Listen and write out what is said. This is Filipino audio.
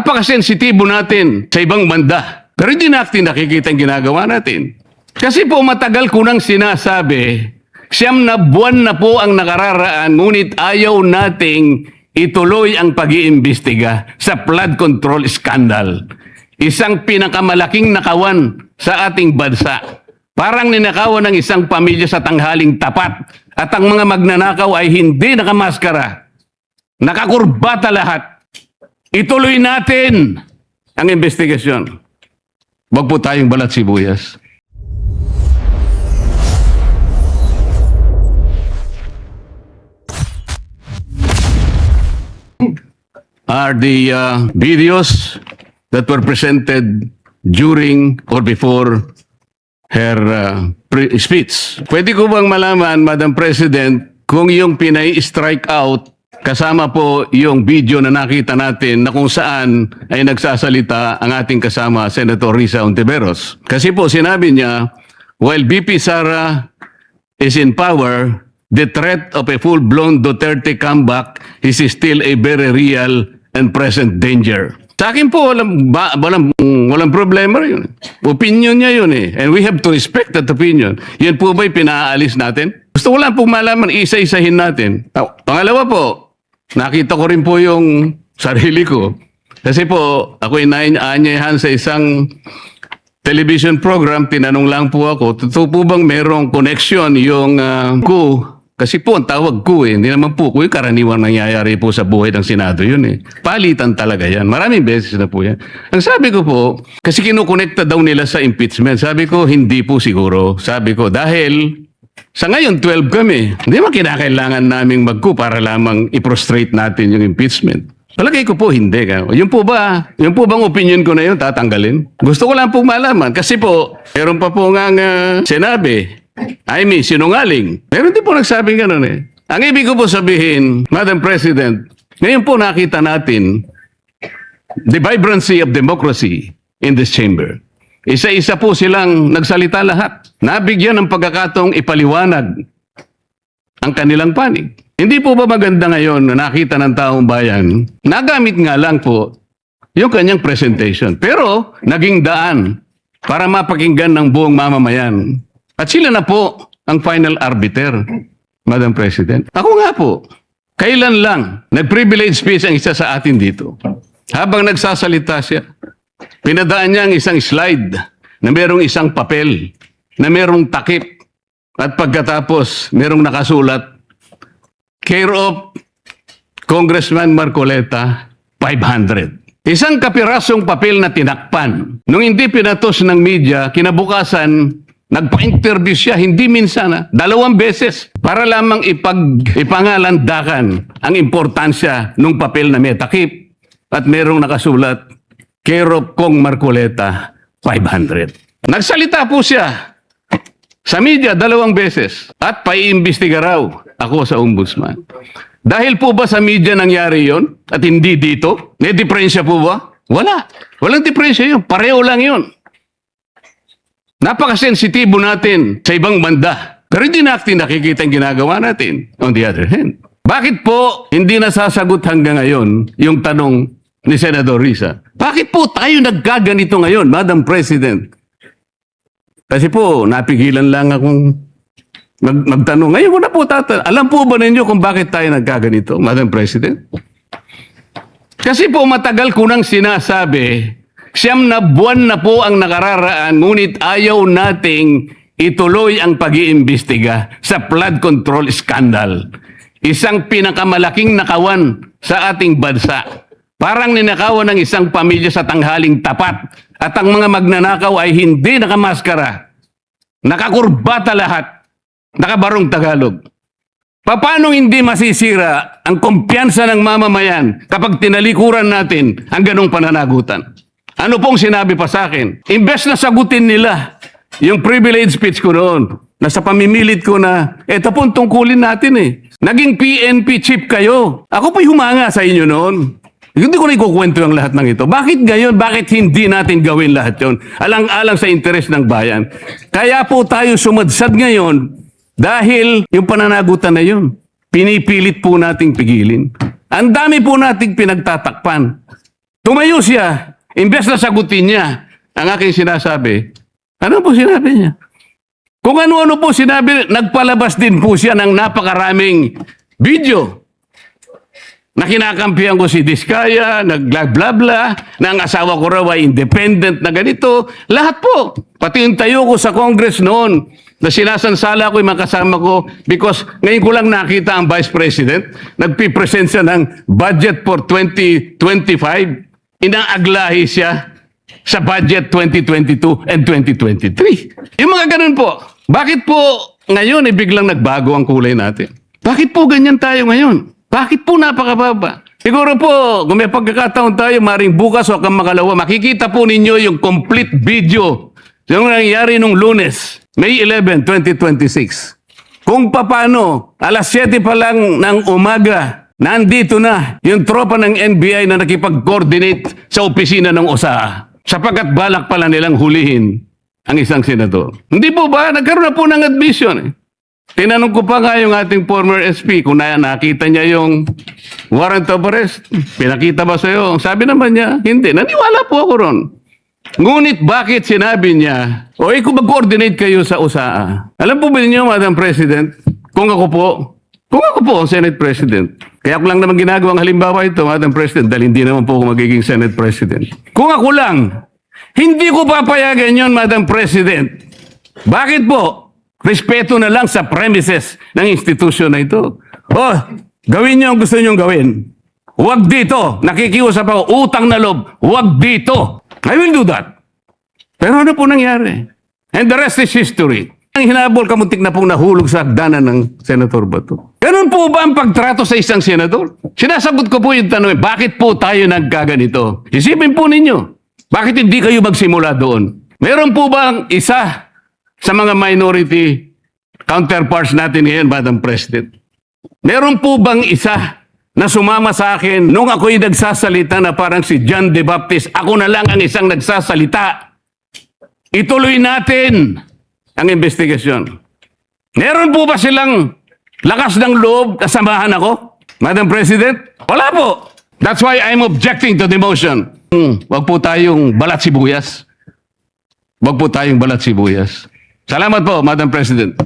Napakasensitibo natin sa ibang banda. Pero hindi natin nakikita ang ginagawa natin. Kasi po matagal ko nang sinasabi, 9 na buwan na po ang nakararaan, ngunit ayaw nating ituloy ang pag-iimbestiga sa flood control scandal. Isang pinakamalaking nakawan sa ating bansa. Parang ninakawan ng isang pamilya sa tanghaling tapat. At ang mga magnanakaw ay hindi nakamaskara. Nakakurbata lahat. Ituloy natin ang investigasyon. Huwag po tayong balat sibuyas. Are the videos that were presented during or before her speech. Pwede ko bang malaman, Madam President, kung yung pinay-strike out kasama po yung video na nakita natin na kung saan ay nagsasalita ang ating kasama, Senator Risa Hontiveros. Kasi po sinabi niya, while BP Sara is in power, the threat of a full-blown Duterte comeback is still a very real and present danger. Sa akin po, walang problema yun. Opinion niya yun eh. And we have to respect that opinion. Yan po ba'y pinaalis natin? Gusto ko lang po malaman, isa-isahin natin. Pangalawa po, nakita ko rin po yung sarili ko. Kasi po, ako inaanyayahan sa isang television program, tinanong lang po ako, totoo po bang merong connection yung ko? Kasi po, ang tawag ko hindi naman po ko yung karaniwang nangyayari po sa buhay ng Senado yun eh. Palitan talaga yan. Maraming beses na po yan. Ang sabi ko po, kasi kinukonekta daw nila sa impeachment. Sabi ko, hindi po siguro. Sabi ko, dahil sa ngayon, 12 kami. Hindi man kinakailangan naming magko para lamang i-prostrate natin yung impeachment. Palagay ko po, hindi. Yung po bang opinion ko na yun, tatanggalin? Gusto ko lang po malaman. Kasi po, meron pa po nga sinabi, sinungaling. Meron din po nagsabing gano'n eh. Ang ibig ko po sabihin, Madam President, ngayon po nakita natin the vibrancy of democracy in this chamber. Isa-isa po silang nagsalita lahat. Nabigyan ng pagkakataong ipaliwanag ang kanilang panig. Hindi po ba maganda ngayon na nakita ng taong bayan, nagamit nga lang po yung kanyang presentation. Pero naging daan para mapakinggan ng buong mamamayan. At sila na po ang final arbiter, Madam President. Ako nga po, kailan lang nag-privilege speech ang isa sa atin dito. Habang nagsasalita siya, pinadaan niya ang isang slide na merong isang papel, na merong takip, at pagkatapos merong nakasulat, care of Congressman Marcoleta, 500. Isang kapirasong papel na tinakpan. Nung hindi pinatos ng media, kinabukasan, nagpa-interview siya, hindi minsan, 2 beses, para lamang ipangalandakan ang importansya ng papel na may takip at merong nakasulat, care of Kong Marcoleta, 500. Nagsalita po siya sa media 2 beses at paiimbestiga raw ako sa ombudsman. Dahil po ba sa media nangyari yon at hindi dito? May diferensya po ba? Wala. Walang diferensya yun. Pareho lang yun. Napakasensitibo natin sa ibang banda. Pero hindi natin nakikita ang ginagawa natin. On the other hand, bakit po hindi nasasagot hanggang ngayon yung tanong ni Senador Risa? Bakit po tayo nagkaganito ngayon, Madam President? Kasi po, napigilan lang akong magtanong. Ngayon ko na po alam po ba ninyo kung bakit tayo nagkaganito, Madam President? Kasi po matagal ko nang sinasabi, 9 na buwan na po ang nakararaan, ngunit ayaw nating ituloy ang pag-iimbestiga sa flood control scandal. Isang pinakamalaking nakawan sa ating bansa. Parang ninakawan ng isang pamilya sa tanghaling tapat. At ang mga magnanakaw ay hindi nakamaskara. Nakakurbata lahat. Nakabarong Tagalog. Paano hindi masisira ang kumpiyansa ng mamamayan kapag tinalikuran natin ang ganong pananagutan? Ano pong sinabi pa sa akin? Imbes na sagutin nila yung privilege speech ko noon, na sa pamimilit ko na, eto pong tungkulin natin eh. Naging PNP chief kayo. Ako po'y humanga sa inyo noon. Hindi ko na ikukwento ang lahat ng ito. Bakit ngayon? Bakit hindi natin gawin lahat yun? Alang-alang sa interes ng bayan. Kaya po tayo sumadsad ngayon dahil yung pananagutan na yun, pinipilit po nating pigilin. Ang dami po nating pinagtatakpan. Tumayo siya, imbes na sagutin niya ang aking sinasabi. Ano po sinabi niya? Kung ano-ano po sinabi, nagpalabas din po siya ng napakaraming video na kinakampihan ko si Diskaya, nag-bla-bla, na ang asawa ko raw ay independent na ganito. Lahat po. Pati yung tayo ko sa Congress noon na sinasansala ko yung mga kasama ko because ngayon ko lang nakita ang Vice President, nagpipresent siya ng budget for 2025. Inaaglahi siya sa budget 2022 and 2023. Yung mga ganun po. Bakit po ngayon biglang nagbago ang kulay natin? Bakit po ganyan tayo ngayon? Bakit po napakababa? Siguro po, kung may pagkakataon tayo, maring bukas o kang makalawa, makikita po ninyo yung complete video yung nangyari nung Lunes, May 11, 2026. Kung paano, alas 7 pa lang ng umaga, nandito na yung tropa ng NBI na nakipag-coordinate sa opisina ng OSA sapagkat balak pala nilang hulihin ang isang senador. Hindi po ba? Nagkaroon na po ng admission eh. Tinanong ko pa nga yung ating former SP kung nakita niya yung warrant of arrest. Pinakita ba sa'yo? Sabi naman niya, hindi. Naniwala po ako ron. Ngunit bakit sinabi niya, kung mag-coordinate kayo sa USAA. Alam po ba ninyo, Madam President, kung ako po ang Senate President, kaya ako lang naman ginagawang halimbawa ito, Madam President, dahil hindi naman po ako magiging Senate President. Kung ako lang, hindi ko papayagan yon, Madam President. Bakit po? Respeto na lang sa premises ng institusyon na ito. Gawin niyo ang gusto niyong gawin. Huwag dito. Nakikiusap ako. Utang na loob. Huwag dito. I will do that. Pero ano po nangyari? And the rest is history. Ang hinabol, kamuntik na pong nahulog sa hagdanan ng Senator Bato. Ganun po ba ang pagtrato sa isang senador? Sinasagot ko po yung tanong, bakit po tayo nagkaganito? Isipin po ninyo, bakit hindi kayo magsimula doon? Meron po bang isa sa mga minority counterparts natin ngayon, Madam President? Meron po bang isa na sumama sa akin nung ako'y nagsasalita na parang si John the Baptist, ako na lang ang isang nagsasalita? Ituloy natin ang investigasyon. Meron po ba silang lakas ng loob na samahan ako, Madam President? Wala po. That's why I'm objecting to the motion. Wag po tayong balat sibuyas. Wag po tayong balat sibuyas. Salamat po, Madam President.